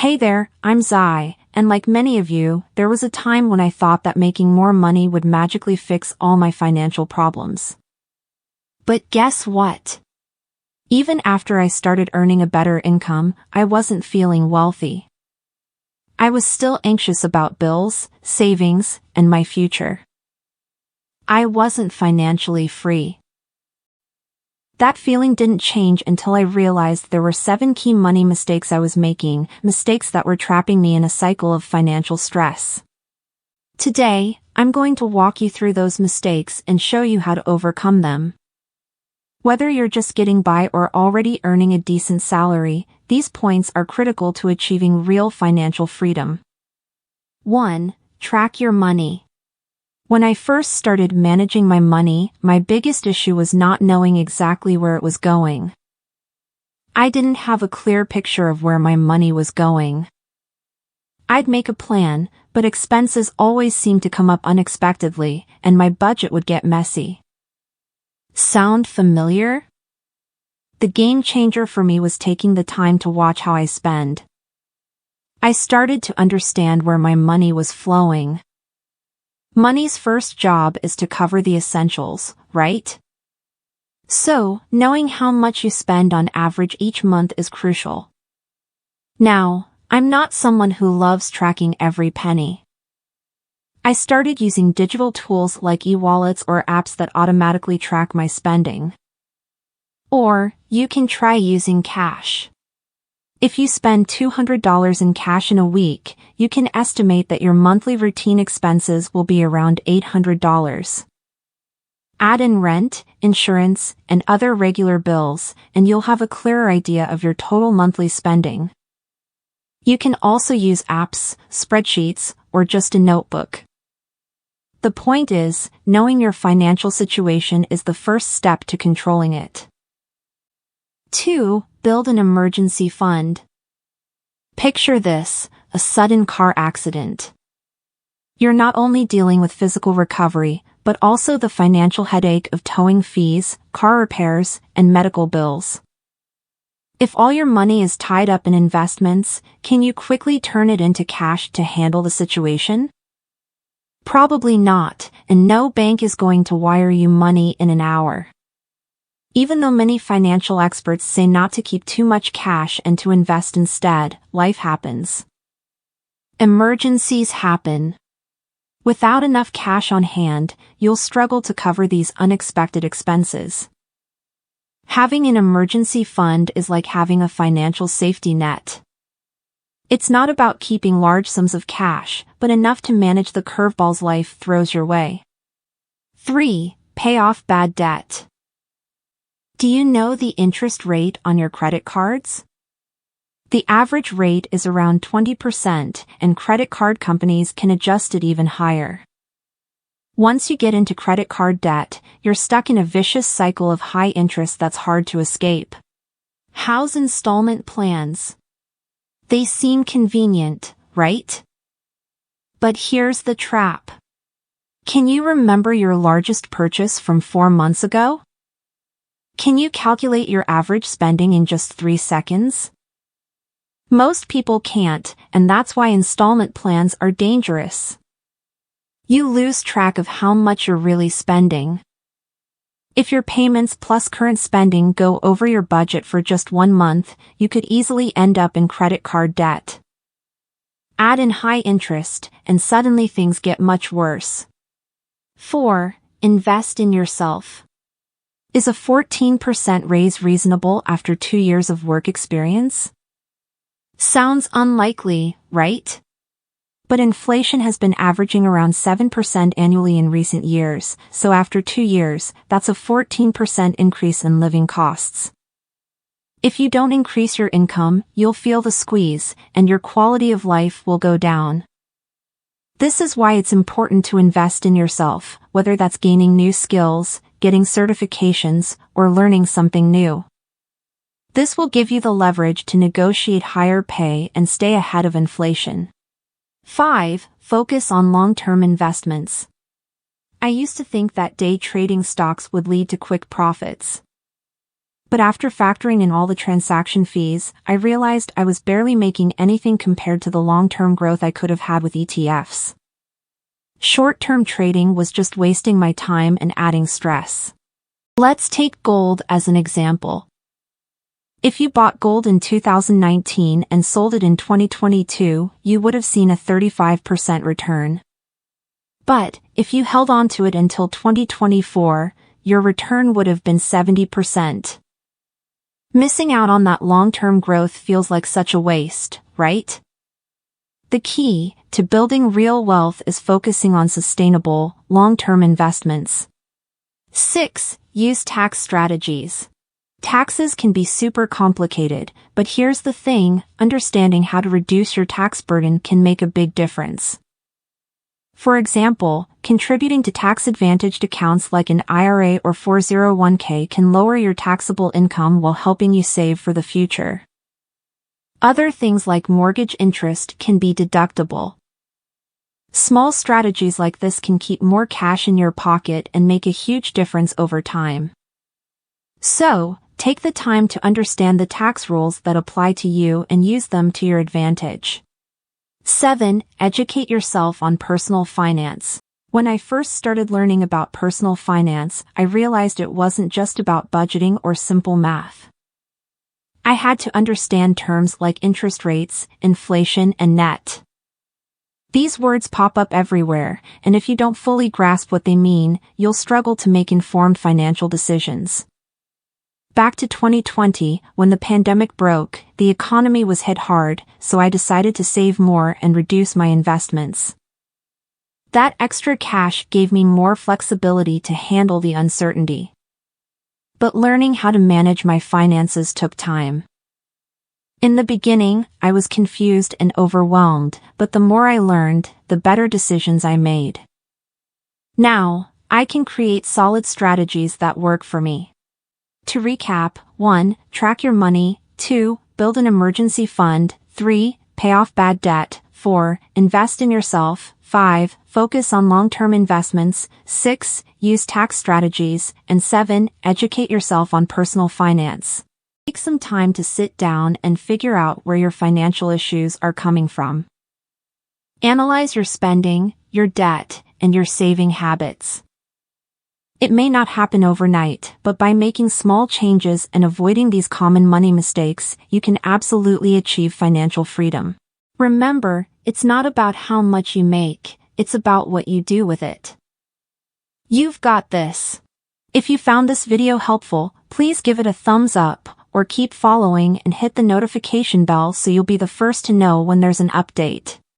Hey there, I'm Zai, and like many of you, there was a time when I thought that making more money would magically fix all my financial problems. But guess what? Even after I started earning a better income, I wasn't feeling wealthy. I was still anxious about bills, savings, and my future. I wasn't financially free. That feeling didn't change until I realized there were 7 key money mistakes I was making, mistakes that were trapping me in a cycle of financial stress. Today, I'm going to walk you through those mistakes and show you how to overcome them. Whether you're just getting by or already earning a decent salary, these points are critical to achieving real financial freedom. 1. Track your money. When I first started managing my money, my biggest issue was not knowing exactly where it was going. I didn't have a clear picture of where my money was going. I'd make a plan, but expenses always seemed to come up unexpectedly, and my budget would get messy. Sound familiar? The game changer for me was taking the time to watch how I spend. I started to understand where my money was flowing. Money's first job is to cover the essentials, right? So, knowing how much you spend on average each month is crucial. Now, I'm not someone who loves tracking every penny. I started using digital tools like e-wallets or apps that automatically track my spending. Or, you can try using cash. If you spend $200 in cash in a week, you can estimate that your monthly routine expenses will be around $800. Add in rent, insurance, and other regular bills, and you'll have a clearer idea of your total monthly spending. You can also use apps, spreadsheets, or just a notebook. The point is, knowing your financial situation is the first step to controlling it. 2. Build an emergency fund. Picture this, a sudden car accident. You're not only dealing with physical recovery, but also the financial headache of towing fees, car repairs, and medical bills. If all your money is tied up in investments, can you quickly turn it into cash to handle the situation? Probably not, and no bank is going to wire you money in an hour. Even though many financial experts say not to keep too much cash and to invest instead, life happens. Emergencies happen. Without enough cash on hand, you'll struggle to cover these unexpected expenses. Having an emergency fund is like having a financial safety net. It's not about keeping large sums of cash, but enough to manage the curveballs life throws your way. 3. Pay off bad debt. Do you know the interest rate on your credit cards? The average rate is around 20%, and credit card companies can adjust it even higher. Once you get into credit card debt, you're stuck in a vicious cycle of high interest that's hard to escape. How's installment plans? They seem convenient, right? But here's the trap. Can you remember your largest purchase from 4 months ago? Can you calculate your average spending in just 3 seconds? Most people can't, and that's why installment plans are dangerous. You lose track of how much you're really spending. If your payments plus current spending go over your budget for just 1 month, you could easily end up in credit card debt. Add in high interest, and suddenly things get much worse. 4. Invest in yourself. Is a 14% raise reasonable after 2 years of work experience? Sounds unlikely, right? But inflation has been averaging around 7% annually in recent years, so after 2 years, that's a 14% increase in living costs. If you don't increase your income, you'll feel the squeeze, and your quality of life will go down. This is why it's important to invest in yourself, whether that's gaining new skills, getting certifications, or learning something new. This will give you the leverage to negotiate higher pay and stay ahead of inflation. 5. Focus on long-term investments. I used to think that day trading stocks would lead to quick profits. But after factoring in all the transaction fees, I realized I was barely making anything compared to the long-term growth I could have had with ETFs. Short-term trading was just wasting my time and adding stress. Let's take gold as an example. If you bought gold in 2019 and sold it in 2022, you would have seen a 35% return. But if you held on to it until 2024, your return would have been 70%. Missing out on that long-term growth feels like such a waste, right? The key to building real wealth is focusing on sustainable, long-term investments. 6. Use tax strategies. Taxes can be super complicated, but here's the thing, understanding how to reduce your tax burden can make a big difference. For example, contributing to tax-advantaged accounts like an IRA or 401k can lower your taxable income while helping you save for the future. Other things like mortgage interest can be deductible. Small strategies like this can keep more cash in your pocket and make a huge difference over time. So, take the time to understand the tax rules that apply to you and use them to your advantage. 7. Educate yourself on personal finance. When I first started learning about personal finance, I realized it wasn't just about budgeting or simple math. I had to understand terms like interest rates, inflation, and net. These words pop up everywhere, and if you don't fully grasp what they mean, you'll struggle to make informed financial decisions. Back to 2020, when the pandemic broke, the economy was hit hard, so I decided to save more and reduce my investments. That extra cash gave me more flexibility to handle the uncertainty. But learning how to manage my finances took time. In the beginning, I was confused and overwhelmed, but the more I learned, the better decisions I made. Now, I can create solid strategies that work for me. To recap, 1. Track your money. 2. Build an emergency fund. 3. Pay off bad debt. 4. Invest in yourself. 5. Focus on long-term investments. 6. Use tax strategies. And 7. Educate yourself on personal finance. Take some time to sit down and figure out where your financial issues are coming from. Analyze your spending, your debt, and your saving habits. It may not happen overnight, but by making small changes and avoiding these common money mistakes, you can absolutely achieve financial freedom. Remember, it's not about how much you make, it's about what you do with it. You've got this. If you found this video helpful, please give it a thumbs up, or keep following and hit the notification bell so you'll be the first to know when there's an update.